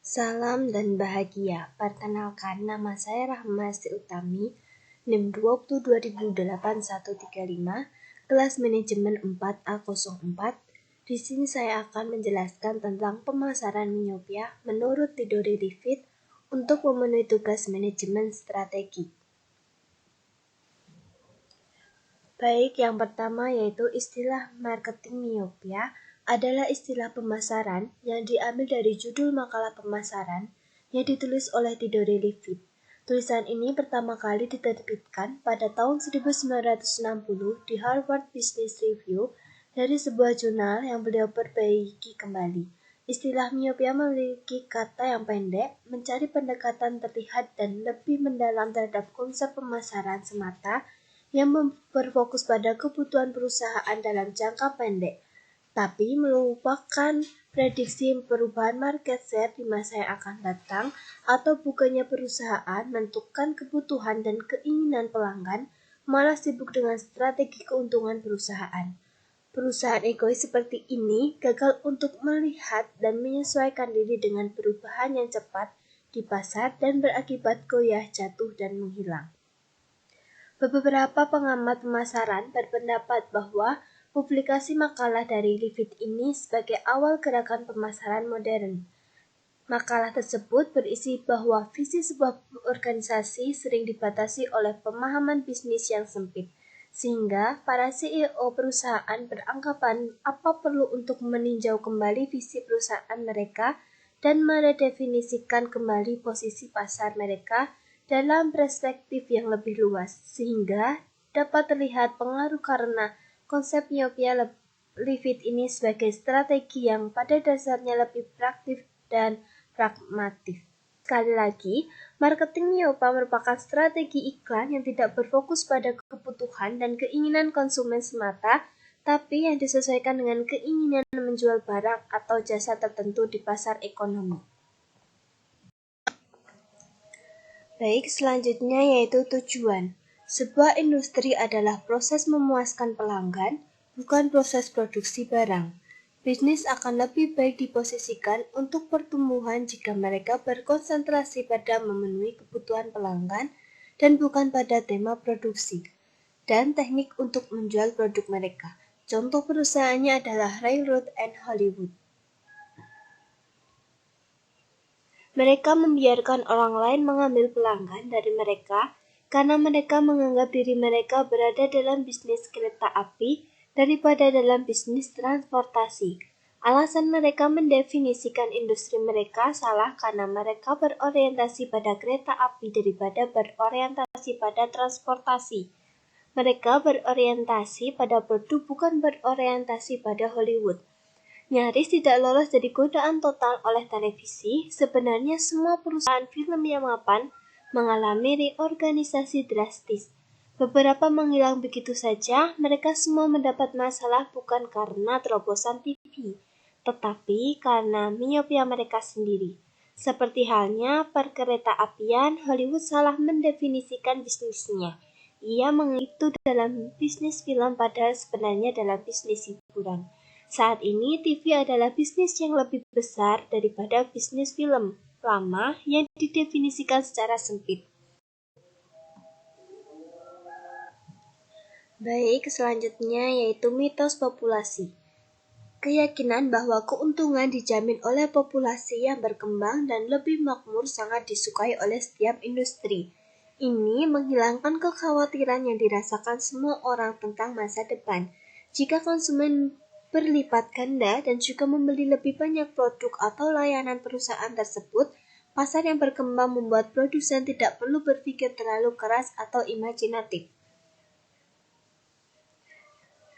Salam dan bahagia. Perkenalkan, nama saya Rahma Utami, NIM 20208135, kelas manajemen 4A04. Di sini saya akan menjelaskan tentang pemasaran miopia menurut Tidore Lifit untuk memenuhi tugas manajemen strategi. Baik, yang pertama yaitu istilah marketing miopia adalah istilah pemasaran yang diambil dari judul makalah pemasaran yang ditulis oleh Tidore Lifit. Tulisan ini pertama kali diterbitkan pada tahun 1960 di Harvard Business Review dari sebuah jurnal yang beliau perbaiki kembali. Istilah miopia memiliki kata yang pendek, mencari pendekatan terlihat dan lebih mendalam terhadap konsep pemasaran semata yang berfokus pada kebutuhan perusahaan dalam jangka pendek, tapi melupakan prediksi perubahan market share di masa yang akan datang atau bukannya perusahaan menentukan kebutuhan dan keinginan pelanggan, malah sibuk dengan strategi keuntungan perusahaan. Perusahaan egois seperti ini gagal untuk melihat dan menyesuaikan diri dengan perubahan yang cepat di pasar dan berakibat goyah, jatuh, dan menghilang. Beberapa pengamat pemasaran berpendapat bahwa publikasi makalah dari Lifit ini sebagai awal gerakan pemasaran modern. Makalah tersebut berisi bahwa visi sebuah organisasi sering dibatasi oleh pemahaman bisnis yang sempit, sehingga para CEO perusahaan beranggapan apa perlu untuk meninjau kembali visi perusahaan mereka dan meredefinisikan kembali posisi pasar mereka dalam perspektif yang lebih luas, sehingga dapat terlihat pengaruh karena konsep miopia Lifit ini sebagai strategi yang pada dasarnya lebih praktis dan pragmatis. Sekali lagi, marketing miopia merupakan strategi iklan yang tidak berfokus pada kebutuhan dan keinginan konsumen semata, tapi yang disesuaikan dengan keinginan menjual barang atau jasa tertentu di pasar ekonomi. Baik, selanjutnya yaitu tujuan. Sebuah industri adalah proses memuaskan pelanggan, bukan proses produksi barang. Bisnis akan lebih baik diposisikan untuk pertumbuhan jika mereka berkonsentrasi pada memenuhi kebutuhan pelanggan dan bukan pada tema produksi dan teknik untuk menjual produk mereka. Contoh perusahaannya adalah Railroad and Hollywood. Mereka membiarkan orang lain mengambil pelanggan dari mereka karena mereka menganggap diri mereka berada dalam bisnis kereta api daripada dalam bisnis transportasi. Alasan mereka mendefinisikan industri mereka salah karena mereka berorientasi pada kereta api daripada berorientasi pada transportasi. Mereka berorientasi pada produk, bukan berorientasi pada Hollywood. Nyaris tidak lolos dari godaan total oleh televisi, sebenarnya semua perusahaan film yang mapan mengalami reorganisasi drastis. Beberapa menghilang begitu saja, mereka semua mendapat masalah bukan karena terobosan TV, tetapi karena miopia mereka sendiri. Seperti halnya perkereta apian, Hollywood salah mendefinisikan bisnisnya. Ia mengitu dalam bisnis film padahal sebenarnya dalam bisnis hiburan. Saat ini, TV adalah bisnis yang lebih besar daripada bisnis film lama yang didefinisikan secara sempit. Baik, selanjutnya yaitu mitos populasi. Keyakinan bahwa keuntungan dijamin oleh populasi yang berkembang dan lebih makmur sangat disukai oleh setiap industri. Ini menghilangkan kekhawatiran yang dirasakan semua orang tentang masa depan. Jika konsumen berlipat ganda dan juga membeli lebih banyak produk atau layanan perusahaan tersebut, pasar yang berkembang membuat produsen tidak perlu berpikir terlalu keras atau imajinatif.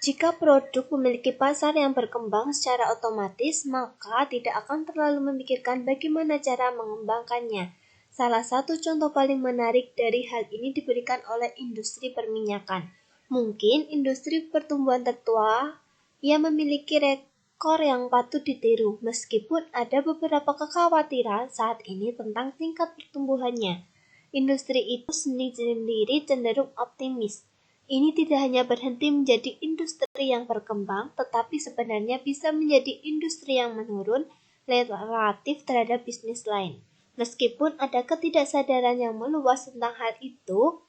Jika produk memiliki pasar yang berkembang secara otomatis, maka tidak akan terlalu memikirkan bagaimana cara mengembangkannya. Salah satu contoh paling menarik dari hal ini diberikan oleh industri perminyakan. Mungkin industri pertumbuhan tertua yang memiliki rekor yang patut ditiru, meskipun ada beberapa kekhawatiran saat ini tentang tingkat pertumbuhannya. Industri itu sendiri cenderung optimis. Ini tidak hanya berhenti menjadi industri yang berkembang, tetapi sebenarnya bisa menjadi industri yang menurun relatif terhadap bisnis lain. Meskipun ada ketidaksadaran yang meluas tentang hal itu,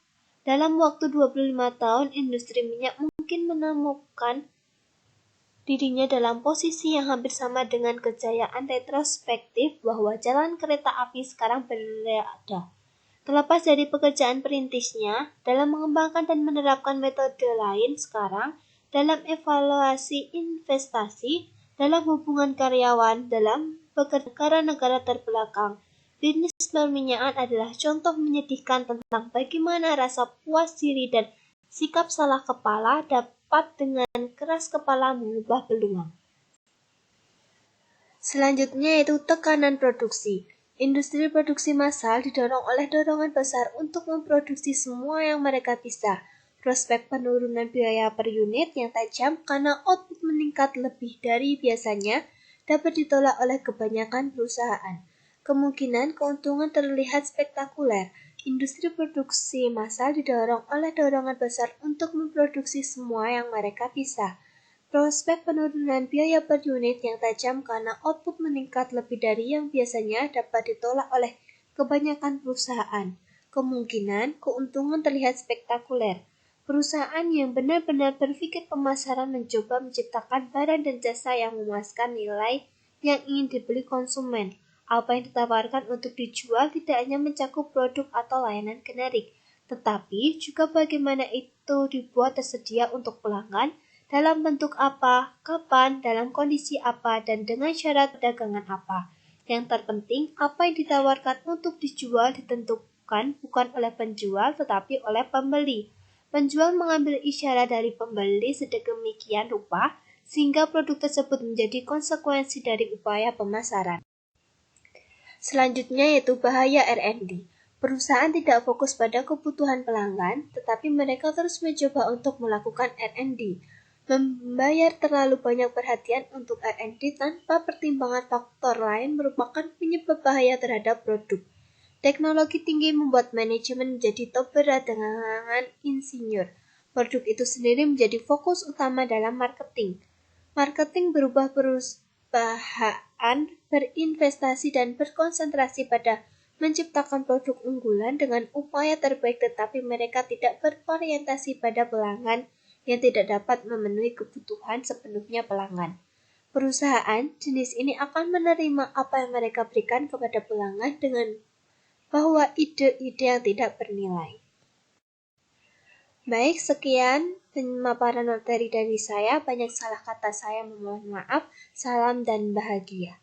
dalam waktu 25 tahun industri minyak mungkin menemukan dirinya dalam posisi yang hampir sama dengan kejayaan retrospektif bahwa jalan kereta api sekarang berada. Terlepas dari pekerjaan perintisnya, dalam mengembangkan dan menerapkan metode lain sekarang, dalam evaluasi investasi, dalam hubungan karyawan, dalam bekerja negara terbelakang, bisnis perminyakan adalah contoh menyedihkan tentang bagaimana rasa puas diri dan sikap salah kepala dapat dengan keras kepala mengubah peluang. Selanjutnya yaitu tekanan produksi. Industri produksi massal didorong oleh dorongan besar untuk memproduksi semua yang mereka bisa. Prospek penurunan biaya per unit yang tajam karena output meningkat lebih dari biasanya dapat ditolak oleh kebanyakan perusahaan. Kemungkinan keuntungan terlihat spektakuler. Industri produksi massal didorong oleh dorongan besar untuk memproduksi semua yang mereka bisa. Prospek penurunan biaya per unit yang tajam karena output meningkat lebih dari yang biasanya dapat ditolak oleh kebanyakan perusahaan. Kemungkinan keuntungan terlihat spektakuler. Perusahaan yang benar-benar berpikir pemasaran mencoba menciptakan barang dan jasa yang memuaskan nilai yang ingin dibeli konsumen. Apa yang ditawarkan untuk dijual tidak hanya mencakup produk atau layanan generik, tetapi juga bagaimana itu dibuat tersedia untuk pelanggan, dalam bentuk apa, kapan, dalam kondisi apa, dan dengan syarat perdagangan apa. Yang terpenting, apa yang ditawarkan untuk dijual ditentukan bukan oleh penjual tetapi oleh pembeli. Penjual mengambil isyarat dari pembeli sedemikian rupa sehingga produk tersebut menjadi konsekuensi dari upaya pemasaran. Selanjutnya yaitu bahaya R&D. Perusahaan tidak fokus pada kebutuhan pelanggan, tetapi mereka terus mencoba untuk melakukan R&D. Membayar terlalu banyak perhatian untuk R&D tanpa pertimbangan faktor lain merupakan penyebab bahaya terhadap produk. Teknologi tinggi membuat manajemen menjadi top berat dengan insinyur. Produk itu sendiri menjadi fokus utama dalam marketing. Marketing berubah perusahaan berinvestasi dan berkonsentrasi pada menciptakan produk unggulan dengan upaya terbaik, tetapi mereka tidak berorientasi pada pelanggan yang tidak dapat memenuhi kebutuhan sepenuhnya pelanggan. Perusahaan jenis ini akan menerima apa yang mereka berikan kepada pelanggan dengan bahwa ide-ide yang tidak bernilai. Baik, sekian pemaparan materi dari saya. Banyak salah kata saya, mohon maaf. Salam dan bahagia.